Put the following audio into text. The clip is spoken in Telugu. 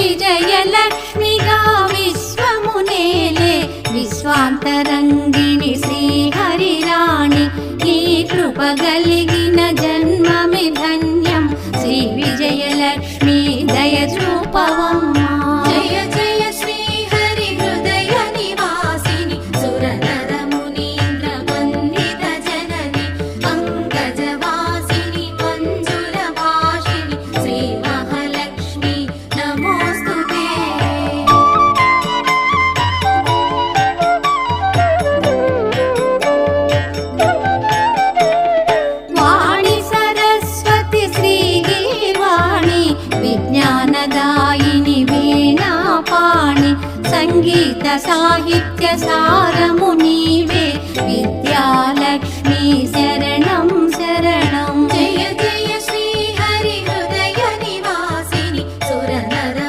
విజయలక్ష్మిగా విశ్వమునేలే విశ్వాంతరంగిణి శ్రీహరిరాణి నీ కృప కలిగిన జన్మమి ధన్యం శ్రీ విజయలక్ష్మి దయ చూపవమ్మా జయ జయ శ్రీహరి హృదయ నివాసిని సురనర మునీంద్ర వందిత జనని పంకజవాసిని మంజుల భాషిని శ్రీ మహాలక్ష్మి నమోస్తుతే వాణి సరస్వతి శ్రీగీర్వాణి విజ్ఞానదాయిని వీణాపాణి సంగీత సాహిత్య సారము నీవే విద్యాలక్ష్మి శరణం